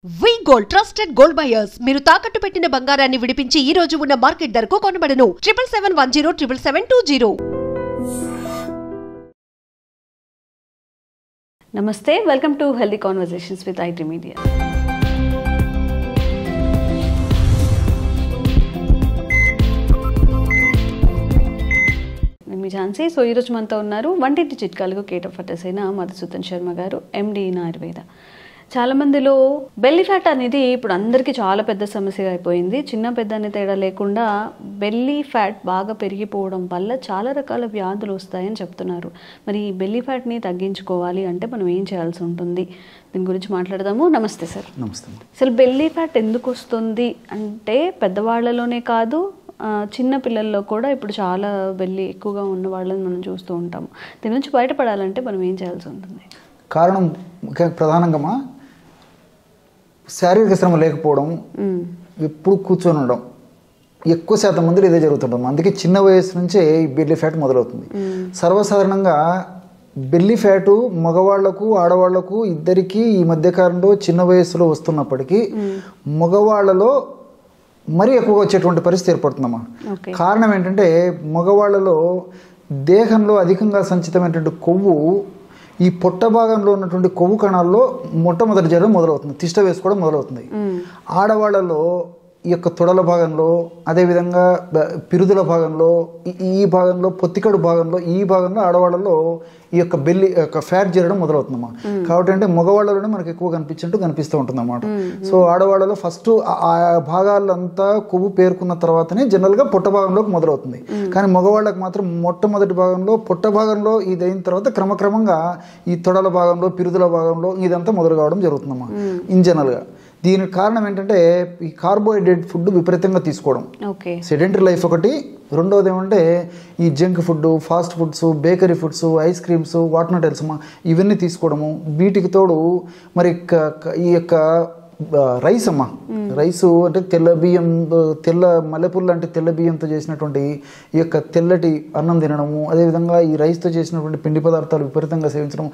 వి gold trusted gold buyers మీరు తాకట్టు పెట్టిన బంగారాన్ని విడిపించి ఈ రోజు ఉన్న మార్కెట్ ధరకు కొనబడను 7771077720. నమస్తే, welcome to healthy conversations with IT media. నేను మీ ఝాన్సీ. సో ఈరోజు మనతో ఉన్నారు వంటింటి చిట్కాలకు కేట్ ఆఫ్ అటర్స్ అయిన మధుసూదన్ శర్మ గారు, ఎండి ఇన్ ఆయుర్వేద. చాలా మందిలో బెల్లీ ఫ్యాట్ అనేది ఇప్పుడు అందరికీ చాలా పెద్ద సమస్యగా అయిపోయింది. చిన్న పెద్ద అనే తేడా లేకుండా బెల్లీ ఫ్యాట్ బాగా పెరిగిపోవడం వల్ల చాలా రకాల వ్యాధులు వస్తాయని చెప్తున్నారు. మరి ఈ బెల్లీ ఫ్యాట్ని తగ్గించుకోవాలి అంటే మనం ఏం చేయాల్సి ఉంటుంది, దీని గురించి మాట్లాడదాము. నమస్తే సార్. నమస్తే. అసలు బెల్లీ ఫ్యాట్ ఎందుకు వస్తుంది అంటే పెద్దవాళ్ళలోనే కాదు, చిన్న పిల్లల్లో కూడా ఇప్పుడు చాలా బెల్లి ఎక్కువగా ఉన్న వాళ్ళని మనం చూస్తూ ఉంటాము. దీని నుంచి బయటపడాలంటే మనం ఏం చేయాల్సి ఉంటుంది? కారణం ప్రధానంగా శారీరక శ్రమ లేకపోవడం, ఎప్పుడు కూర్చొని ఉండడం, ఎక్కువ శాతం మందిలో ఇదే జరుగుతుంటాం. అందుకే చిన్న వయసు నుంచే ఈ బెల్లీ ఫ్యాట్ మొదలవుతుంది. సర్వసాధారణంగా బెల్లీ ఫ్యాటు మగవాళ్లకు ఆడవాళ్లకు ఇద్దరికీ ఈ మధ్యకాలంలో చిన్న వయసులో వస్తున్నప్పటికీ మగవాళ్లలో మరీ ఎక్కువగా వచ్చేటువంటి పరిస్థితి ఏర్పడుతుందమ్మా. కారణం ఏంటంటే మగవాళ్లలో దేహంలో అధికంగా సంచితమైనటువంటి కొవ్వు ఈ పొట్ట భాగంలో ఉన్నటువంటి కొవ్వు కణాల్లో మొట్టమొదటి జరగడం మొదలవుతుంది, తిష్ట వేసుకోవడం మొదలవుతుంది. ఆడవాళ్లలో ఈ యొక్క తొడల భాగంలో, అదేవిధంగా పిరుదుల భాగంలో, ఈ భాగంలో, పొత్తికడు భాగంలో, ఈ భాగంలో ఆడవాళ్ళలో ఈ యొక్క బెల్లి యొక్క ఫ్యాట్ చేరడం మొదలవుతుందన్నమాట. కాబట్టి అంటే మగవాళ్ళలోనే మనకు ఎక్కువ కనిపిస్తూ ఉంటుంది అన్నమాట. సో ఆడవాళ్ళలో ఫస్ట్ ఆ భాగాలంతా కొవ్వు పేరుకున్న తర్వాతనే జనరల్గా పొట్ట భాగంలోకి మొదలవుతుంది. కానీ మగవాళ్ళకి మాత్రం మొట్టమొదటి భాగంలో పొట్ట భాగంలో ఇది అయిన తర్వాత క్రమక్రమంగా ఈ తొడల భాగంలో, పిరుదుల భాగంలో ఇదంతా మొదలు కావడం జరుగుతుందమ్మా ఇన్ జనరల్గా. దీనికి కారణం ఏంటంటే ఈ కార్బోహైడ్రేట్ ఫుడ్ విపరీతంగా తీసుకోవడం, సెడెంటరీ లైఫ్ ఒకటి. రెండవది ఏమంటే ఈ junk food, fast foods, bakery foods, ice creams, what not else ఇవన్నీ తీసుకోవడము. వీటికి తోడు మరి ఈ యొక్క రైస్ అమ్మా, రైసు అంటే తెల్ల బియ్యం, తెల్ల మల్లెపూలు అంటే తెల్ల బియ్యంతో చేసినటువంటి ఈ యొక్క తెల్లటి అన్నం తినడము, అదేవిధంగా ఈ రైస్తో చేసినటువంటి పిండి పదార్థాలు విపరీతంగా సేవించడం,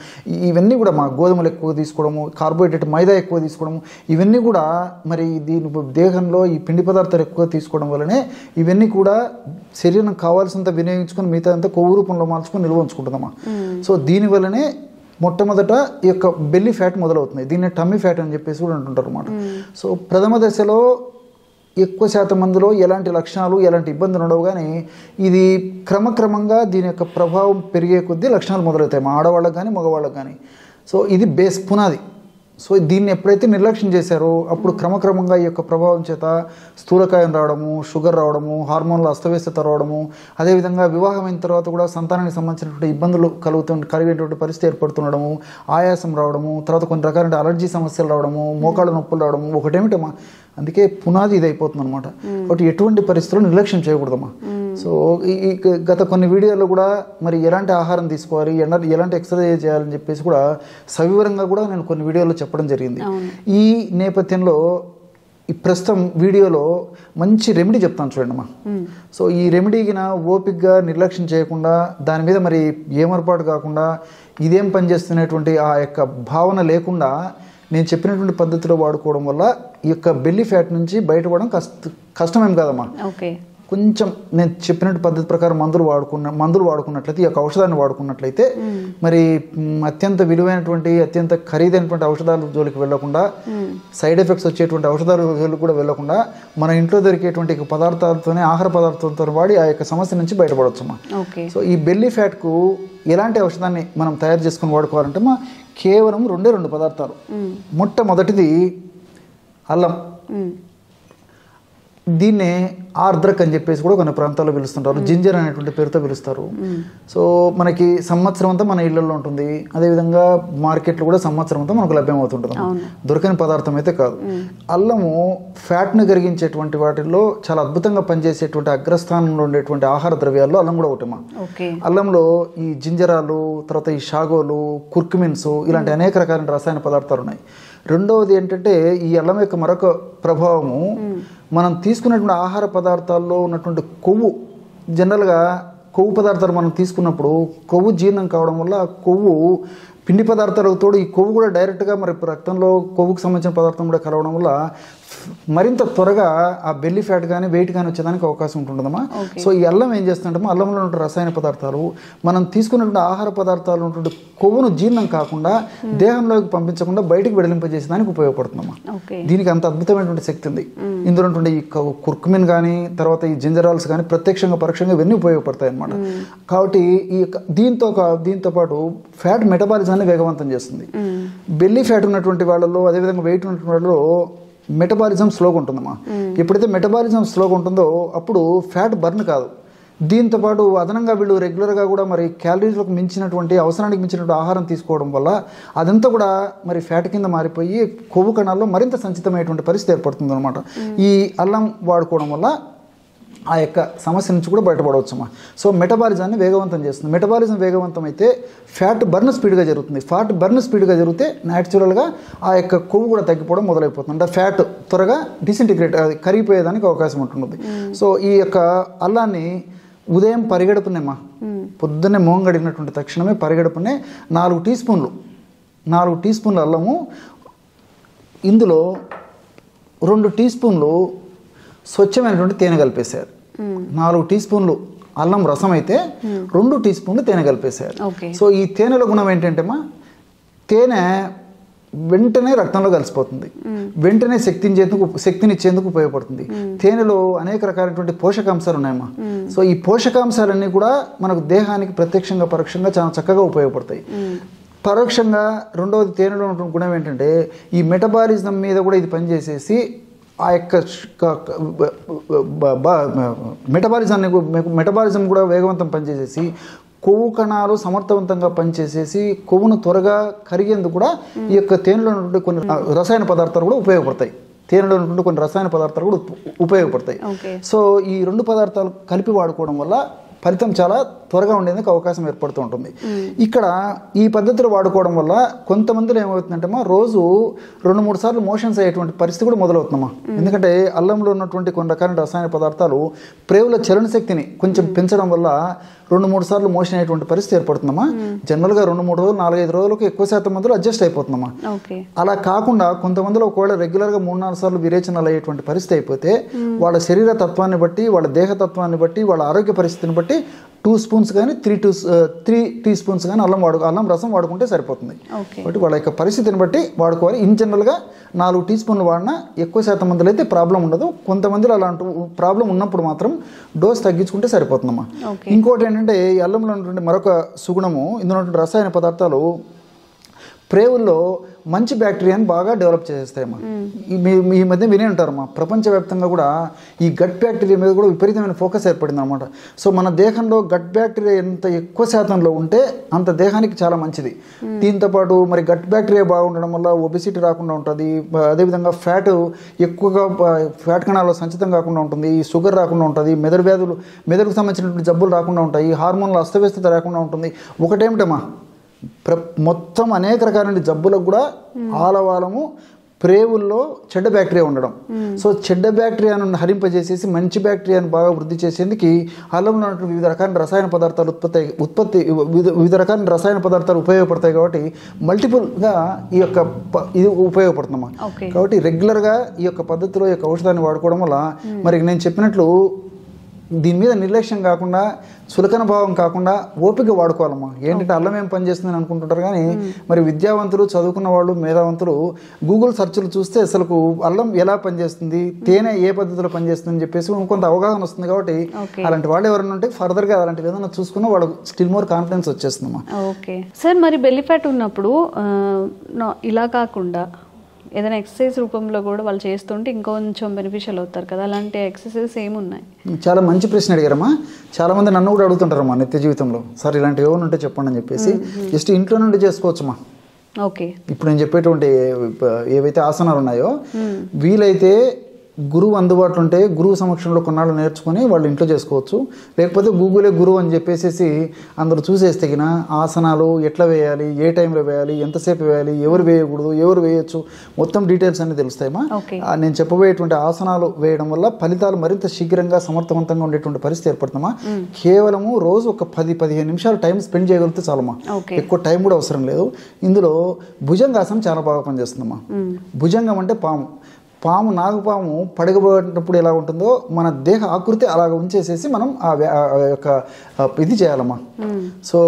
ఇవన్నీ కూడా మా గోధుమలు ఎక్కువ తీసుకోవడము, కార్బోహైడ్రేట్ మైదా ఎక్కువ తీసుకోవడము, ఇవన్నీ కూడా మరి దీని దేహంలో ఈ పిండి పదార్థాలు ఎక్కువ తీసుకోవడం వల్లనే ఇవన్నీ కూడా శరీరం కావాల్సినంత వినియోగించుకొని మిగతా అంతా కొవ్వు రూపంలో మార్చుకొని నిల్వ ఉంచుకుంటుందమ్మా. సో దీనివల్లనే మొట్టమొదట ఈ యొక్క బెల్లీ ఫ్యాట్ మొదలవుతుంది. దీన్ని టమ్మీ ఫ్యాట్ అని చెప్పేసి కూడా అంటుంటారు అన్నమాట. సో ప్రథమ దశలో ఎక్కువ శాతం మందిలో ఎలాంటి లక్షణాలు, ఎలాంటి ఇబ్బందులు ఉండవు. కానీ ఇది క్రమక్రమంగా దీని యొక్క ప్రభావం పెరిగే కొద్దీ లక్షణాలు మొదలవుతాయి, మా ఆడవాళ్ళకి కానీ మగవాళ్ళకి కానీ. సో ఇది బేస్, పునాది. సో దీన్ని ఎప్పుడైతే నిర్లక్ష్యం చేశారో అప్పుడు క్రమక్రమంగా ఈ యొక్క ప్రభావం చేత స్థూలకాయం రావడము, షుగర్ రావడము, హార్మోన్ల అస్తవ్యస్తత రావడము, అదేవిధంగా వివాహమైన తర్వాత కూడా సంతానానికి సంబంధించినటువంటి ఇబ్బందులు కలిగేటువంటి పరిస్థితి ఏర్పడుతుండడము, ఆయాసం రావడము, తర్వాత కొన్ని రకాల అలర్జీ సమస్యలు రావడము, మోకాళ్ళ నొప్పులు రావడము, ఒకటేమిటమ్మా. అందుకే పునాది ఇది అయిపోతుంది అనమాట. కాబట్టి ఎటువంటి పరిస్థితుల్లో నిర్లక్ష్యం చేయకూడదమ్మా. సో ఈ గత కొన్ని వీడియోల్లో కూడా మరి ఎలాంటి ఆహారం తీసుకోవాలి, ఎలాంటి ఎక్సర్సైజ్ చేయాలని చెప్పేసి కూడా సవివరంగా కూడా నేను కొన్ని వీడియోలో చెప్పడం జరిగింది. ఈ నేపథ్యంలో ఈ ప్రస్తుతం వీడియోలో మంచి రెమెడీ చెప్తాను చూడండి అమ్మా. సో ఈ రెమెడీకి ఓపికగా నిర్లక్ష్యం చేయకుండా, దాని మీద మరి ఏమర్పాటు కాకుండా, ఇదేం పనిచేస్తున్నటువంటి ఆ యొక్క భావన లేకుండా నేను చెప్పినటువంటి పద్ధతిలో వాడుకోవడం వల్ల ఈ యొక్క బెల్లీ ఫ్యాట్ నుంచి బయటపడడం కష్టమేం కాదమ్మా. కొంచెం నేను చెప్పినట్టు పద్ధతి ప్రకారం మందులు వాడుకున్నట్లయితే, ఈ యొక్క ఔషధాన్ని వాడుకున్నట్లయితే మరి అత్యంత విలువైనటువంటి, అత్యంత ఖరీదైనటువంటి ఔషధాల జోలికి వెళ్లకుండా, సైడ్ ఎఫెక్ట్స్ వచ్చేటువంటి ఔషధాల జోలికి కూడా వెళ్లకుండా మన ఇంట్లో దొరికేటువంటి పదార్థాలతోనే, ఆహార పదార్థాలతో వాడి ఆ యొక్క సమస్య నుంచి బయటపడవచ్చమ్మా. సో ఈ బెల్లీ ఫ్యాట్కు ఎలాంటి ఔషధాన్ని మనం తయారు చేసుకుని వాడుకోవాలంటే కేవలం రెండు పదార్థాలు. మొట్టమొదటిది అల్లం. దీన్నే ఆర్ద్రక్ అని చెప్పేసి కూడా కొన్ని ప్రాంతాల్లో పిలుస్తుంటారు, జింజర్ అనేటువంటి పేరుతో పిలుస్తారు. సో మనకి సంవత్సరం అంతా మన ఇళ్లలో ఉంటుంది, అదేవిధంగా మార్కెట్లో కూడా సంవత్సరం అంతా మనకు లభ్యమవుతుంటుంది, దొరకని పదార్థం అయితే కాదు. అల్లము ఫ్యాట్ను కరిగించేటువంటి వాటిల్లో చాలా అద్భుతంగా పనిచేసేటువంటి అగ్రస్థానంలో ఉండేటువంటి ఆహార ద్రవ్యాల్లో అల్లం కూడా ఒకటమ్మా. అల్లంలో ఈ జింజరాలు, తర్వాత ఈ షాగోలు, కుర్కుమిన్స్, ఇలాంటి అనేక రకాల రసాయన పదార్థాలు ఉన్నాయి. రెండవది ఏంటంటే ఈ అల్లం యొక్క మరొక ప్రభావము, మనం తీసుకున్నటువంటి ఆహార పదార్థాల్లో ఉన్నటువంటి కొవ్వు, జనరల్గా కొవ్వు పదార్థాలు మనం తీసుకున్నప్పుడు కొవ్వు జీర్ణం కావడం వల్ల కొవ్వు పిండి పదార్థాలకు తోడు ఈ కొవ్వు కూడా డైరెక్ట్గా మరి రక్తంలో కొవ్వుకు సంబంధించిన పదార్థం కూడా కలవడం వల్ల మరింత త్వరగా ఆ బెల్లీ ఫ్యాట్ కానీ వెయిట్ కానీ వచ్చేదానికి అవకాశం ఉంటుందమ్మా. సో ఈ అల్లం ఏం చేస్తుంటామో అల్లంలో ఉన్న రసాయన పదార్థాలు మనం తీసుకున్నటువంటి ఆహార పదార్థాలు ఉన్నటువంటి కొవ్వును జీర్ణం కాకుండా దేహంలోకి పంపించకుండా బయటికి వెడలింపజేసేదానికి ఉపయోగపడుతుందమ్మా. దీనికి అంత అద్భుతమైనటువంటి శక్తి ఉంది. ఇందులో ఉన్నటువంటి ఈ కుర్కుమిన్ కానీ తర్వాత ఈ జింజరాల్స్ కానీ ప్రత్యక్షంగా పరోక్షంగా ఇవన్నీ ఉపయోగపడతాయి అన్నమాట. కాబట్టి ఈ దీంతో పాటు ఫ్యాట్ మెటబాలిజాన్ని వేగవంతం చేస్తుంది. బెల్లీ ఫ్యాట్ ఉన్నటువంటి వాళ్ళలో అదేవిధంగా వెయిట్ ఉన్నటువంటి వాళ్ళలో మెటబాలిజం స్లోగా ఉంటుందమ్మా. ఎప్పుడైతే మెటబాలిజం స్లోగా ఉంటుందో అప్పుడు ఫ్యాట్ బర్న్ కాదు. దీంతోపాటు అదనంగా వీళ్ళు రెగ్యులర్గా కూడా మరి క్యాలరీలకు మించినటువంటి అవసరానికి మించినటువంటి ఆహారం తీసుకోవడం వల్ల అదంతా కూడా మరి ఫ్యాట్ కింద మారిపోయి కొవ్వు కణాల్లో మరింత సంచితమైనటువంటి పరిస్థితి ఏర్పడుతుంది అనమాట. ఈ అల్లం వాడుకోవడం వల్ల ఆ యొక్క సమస్య నుంచి కూడా బయటపడవచ్చమ్మా. సో మెటబాలిజాన్ని వేగవంతం చేస్తుంది. మెటబాలిజం వేగవంతం అయితే ఫ్యాట్ బర్న్ స్పీడ్గా జరుగుతుంది. ఫ్యాట్ బర్న్ స్పీడ్గా జరిగితే న్యాచురల్గా ఆ యొక్క కొవ్వు కూడా తగ్గిపోవడం మొదలైపోతుంది. అంటే ఫ్యాట్ త్వరగా డిసింటిగ్రేట్ కరిగిపోయేదానికి అవకాశం ఉంటుంది. సో ఈ యొక్క అల్లాన్ని ఉదయం పరిగెడుపునేమ్మా, పొద్దున్నే మోంగడిగినటువంటి తక్షణమే పరిగెడుపునే 4 టీ స్పూన్లు అల్లము, ఇందులో 2 టీ స్పూన్లు స్వచ్ఛమైనటువంటి తేనె కలిపేశారు. 4 టీ స్పూన్లు అల్లం రసం అయితే 2 టీ స్పూన్లు తేనె కలిపేశారు. సో ఈ తేనెలో గుణం ఏంటంటేమా, తేనె వెంటనే రక్తంలో కలిసిపోతుంది, వెంటనే శక్తినిచ్చేందుకు ఉపయోగపడుతుంది. తేనెలో అనేక రకాలైనటువంటి పోషకాంశాలు ఉన్నాయమ్మా. సో ఈ పోషకాంశాలన్నీ కూడా మనకు దేహానికి ప్రత్యక్షంగా పరోక్షంగా చాలా చక్కగా ఉపయోగపడతాయి. పరోక్షంగా రెండవది తేనెలో ఉన్న గుణం ఏంటంటే ఈ మెటబాలిజం మీద కూడా ఇది పనిచేసేసి ఆ యొక్క మెటబాలిజం కూడా వేగవంతం పనిచేసేసి కొవ్వు కణాలు సమర్థవంతంగా పనిచేసేసి కొవ్వును త్వరగా కరిగేందుకు కూడా ఈ యొక్క తేనెలో ఉన్నటువంటి కొన్ని రసాయన పదార్థాలు కూడా ఉపయోగపడతాయి. తేనెలో ఉన్నటువంటి కొన్ని రసాయన పదార్థాలు కూడా ఉపయోగపడతాయి. సో ఈ 2 పదార్థాలు కలిపి వాడుకోవడం వల్ల ఫలితం చాలా త్వరగా ఉండేందుకు అవకాశం ఏర్పడుతూ ఉంటుంది. ఇక్కడ ఈ పద్ధతిలో వాడుకోవడం వల్ల కొంతమందిలో ఏమవుతుందంటే రోజు 2-3 సార్లు మోషన్స్ అయ్యేటువంటి పరిస్థితి కూడా మొదలవుతుందమ్మా. ఎందుకంటే అల్లంలో ఉన్నటువంటి కొన్ని రకాల రసాయన పదార్థాలు ప్రేవుల చలన శక్తిని కొంచెం పెంచడం వల్ల 2-3 సార్లు మోషన్ అయ్యేటువంటి పరిస్థితి ఏర్పడుతుందమ్మా. జనరల్గా 2-3 రోజులు 4-5 రోజులకు ఎక్కువ శాతం మందిలో అడ్జస్ట్ అయిపోతుందమ్మా. అలా కాకుండా కొంతమందిలో ఒకవేళ రెగ్యులర్గా 3-4 సార్లు విరేచనాలు అయ్యేటువంటి పరిస్థితి అయిపోతే వాళ్ళ శరీర తత్వాన్ని బట్టి, వాళ్ళ దేహ తత్వాన్ని బట్టి, వాళ్ళ ఆరోగ్య పరిస్థితిని బట్టి 2 స్పూన్స్ కానీ 3 టీ స్పూన్స్ కానీ అల్లం రసం వాడుకుంటే సరిపోతుంది. కాబట్టి వాళ్ళ యొక్క పరిస్థితిని బట్టి వాడుకోవాలి. ఇన్ జనరల్గా 4 టీ స్పూన్లు వాడినా ఎక్కువ శాతం మందిలో అయితే ప్రాబ్లం ఉండదు. కొంతమందిలో అలాంటి ప్రాబ్లం ఉన్నప్పుడు మాత్రం డోస్ తగ్గించుకుంటే సరిపోతుందమ్మా. ఇంకోటి ఏంటంటే ఈ అల్లంలో ఉన్నటువంటి మరొక సుగుణము, ఇందులో ఉన్నటువంటి రసాయన పదార్థాలు ప్రేవుల్లో మంచి బ్యాక్టీరియాని బాగా డెవలప్ చేసేస్తాయమ్మా. ఈ మధ్య వినే ఉంటారమ్మా, ప్రపంచవ్యాప్తంగా కూడా ఈ గట్ బ్యాక్టీరియా మీద కూడా విపరీతమైన ఫోకస్ ఏర్పడింది అనమాట. సో మన దేహంలో గట్ బ్యాక్టీరియా ఎంత ఎక్కువ శాతంలో ఉంటే అంత దేహానికి చాలా మంచిది. దీంతోపాటు మరి గట్ బ్యాక్టీరియా బాగుండడం వల్ల ఒబెసిటీ రాకుండా ఉంటుంది. అదేవిధంగా ఫ్యాట్ కణాల్లో సంచితం కాకుండా ఉంటుంది, షుగర్ రాకుండా ఉంటుంది, మెదడుకు సంబంధించినటువంటి జబ్బులు రాకుండా ఉంటాయి, హార్మోన్ల అస్తవ్యస్తత రాకుండా ఉంటుంది. ఒకటేమిటమ్మా, మొత్తం అనేక రకాలైన జబ్బులకు కూడా ఆలవాలము ప్రేవుల్లో చెడ్డ బ్యాక్టీరియా ఉండడం. సో చెడ్డ బ్యాక్టీరియాను హరింపజేసేసి మంచి బ్యాక్టీరియాను బాగా వృద్ధి చేసేందుకు అల్లంలో ఉన్నటువంటి వివిధ రకాల రసాయన పదార్థాలు వివిధ రకాల రసాయన పదార్థాలు ఉపయోగపడతాయి. కాబట్టి మల్టిపుల్గా ఇది ఉపయోగపడుతుందమ్మా. కాబట్టి రెగ్యులర్గా ఈ యొక్క పద్ధతిలో ఈ యొక్క ఔషధాన్ని వాడుకోవడం వల్ల మరి నేను చెప్పినట్లు దీని మీద నిర్లక్ష్యం కాకుండా, చులకన భావం కాకుండా ఓపిక వాడుకోవాలమ్మా. ఏంటంటే అల్లం ఏం పనిచేస్తుందని అనుకుంటుంటారు కానీ మరి విద్యావంతులు, చదువుకున్న వాళ్ళు, మేధావంతులు గూగుల్ సెర్చ్లు చూస్తే అసలు అల్లం ఎలా పనిచేస్తుంది, తేనె ఏ పద్ధతిలో పనిచేస్తుంది అని చెప్పేసి కొంత అవగాహన వస్తుంది. కాబట్టి అలాంటి వాళ్ళు ఎవరైనా ఉంటే ఫర్దర్గా అలాంటివి ఏదైనా చూసుకున్నా వాళ్ళకు స్టిల్ మోర్ కాన్ఫిడెన్స్ వచ్చేస్తుందమ్మా. ఓకే సార్, మరి బెల్లీ ఫ్యాట్ ఉన్నప్పుడు ఇలా కాకుండా ఏదైనా ఎక్సర్సైజ్ రూపంలో కూడా వాళ్ళు చేస్తుంటే ఇంకొంచెం బెనిఫిషియల్ అవుతారు కదా, అలాంటి ఎక్సర్సైజెస్ ఏమున్నాయి? చాలా మంచి ప్రశ్న అడిగారమ్మా. చాలా మంది నన్ను కూడా అడుగుతుంటారమ్మా నిత్య జీవితంలో, సార్ ఇలాంటివి ఏమైనా ఉంటే చెప్పండి అని చెప్పేసి. జస్ట్ ఇంట్లో నుండి చేసుకోవచ్చమ్మా. ఓకే, ఇప్పుడు నేను చెప్పేటువంటి ఏవైతే ఆసనాలు ఉన్నాయో వీలైతే గురువు అందుబాటులో ఉంటే గురువు సమక్షంలో కొన్నాళ్ళు నేర్చుకొని వాళ్ళు ఇంట్లో చేసుకోవచ్చు. లేకపోతే గూగులే గురువు అని చెప్పేసి అందరూ చూసేస్తే గిన ఆసనాలు ఎట్లా వేయాలి, ఏ టైంలో వేయాలి, ఎంతసేపు వేయాలి, ఎవరు వేయకూడదు, ఎవరు వేయచ్చు, మొత్తం డీటెయిల్స్ అన్ని తెలుస్తాయమ్మా. నేను చెప్పబోయేటువంటి ఆసనాలు వేయడం వల్ల ఫలితాలు మరింత శీఘ్రంగా సమర్థవంతంగా ఉండేటువంటి పరిస్థితి ఏర్పడుతుందమ్మా. కేవలము రోజు ఒక 10-15 నిమిషాలు టైం స్పెండ్ చేయగలిగితే చాలమ్మా, ఎక్కువ టైం కూడా అవసరం లేదు. ఇందులో భుజంగాసనం చాలా బాగా పనిచేస్తుందమ్మా. భుజంగం అంటే పాము నాగుపాము పడగబోయేటప్పుడు ఎలా ఉంటుందో మన దేహ ఆకృతి అలాగ ఉంచేసేసి మనం ఆ యొక్క ఇది చేయాలమ్మా. సో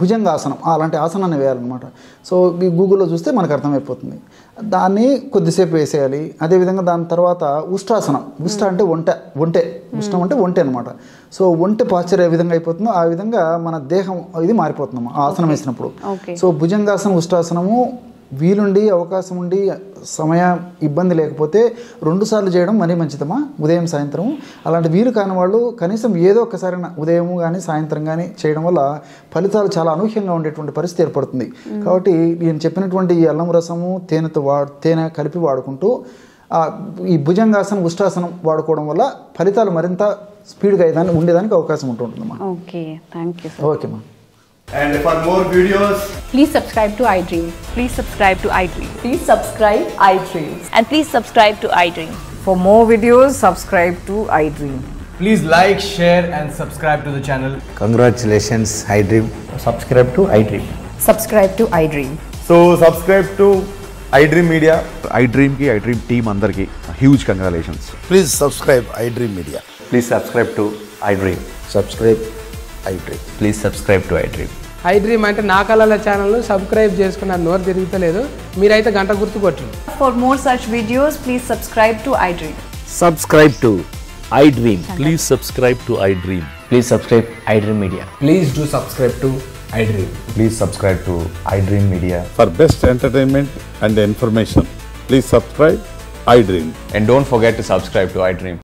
భుజంగాసనం అలాంటి ఆసనాన్ని వేయాలన్నమాట. సో ఈ గూగుల్లో చూస్తే మనకు అర్థమైపోతుంది. దాన్ని కొద్దిసేపు వేసేయాలి. అదేవిధంగా దాని తర్వాత ఉష్ట్రాసనం. అంటే ఉష్ణం అంటే ఒంటె అనమాట. సో ఒంటె పాస్చర్ ఏ విధంగా అయిపోతుందో ఆ విధంగా మన దేహం ఇది మారిపోతుందమ్మా ఆసనం వేసినప్పుడు. సో భుజంగాసనం, ఉష్ట్రాసనము వీలుండి అవకాశం ఉండి సమయ ఇబ్బంది లేకపోతే 2 సార్లు చేయడం మరీ మంచిదమ్మా, ఉదయం సాయంత్రం. అలాంటి వీలు కాని వాళ్ళు కనీసం ఏదో ఒక్కసారి ఉదయం కానీ సాయంత్రం కానీ చేయడం వల్ల ఫలితాలు చాలా అనూహ్యంగా ఉండేటువంటి పరిస్థితి ఏర్పడుతుంది. కాబట్టి నేను చెప్పినటువంటి ఈ అల్లం రసము తేనె కలిపి వాడుకుంటూ ఈ భుజంగాసనం, ఉష్ట్రాసనం వాడుకోవడం వల్ల ఫలితాలు మరింత స్పీడ్గా ఉండేదానికి అవకాశం ఉంటుందమ్మా. ఓకేమ్మా. And for more videos, please subscribe to iDream. Please subscribe to iDream. Please subscribe iDream. And please subscribe to iDream. For more videos, subscribe to iDream. please like, share and subscribe to the channel. Congratulations, iDream. Subscribe to iDream. Subscribe to iDream. So subscribe to iDream Media. iDream ki iDream team andarki huge congratulations. Please subscribe iDream Media. Please subscribe to iDream. Subscribe iDream. Please subscribe to iDream. iDream అంటే నా కళల ఛానల్ను subscribe చేసుకున్న నోరు తిరుగుతలేదు, మీరైతే గంట గుర్తు కొట్టండి. For more such videos, please subscribe to iDream. Subscribe to iDream. Please subscribe to iDream. Please subscribe iDream Media. Please do subscribe to iDream. Please subscribe to iDream Media. For best entertainment and information, please subscribe iDream. And don't forget to subscribe to iDream.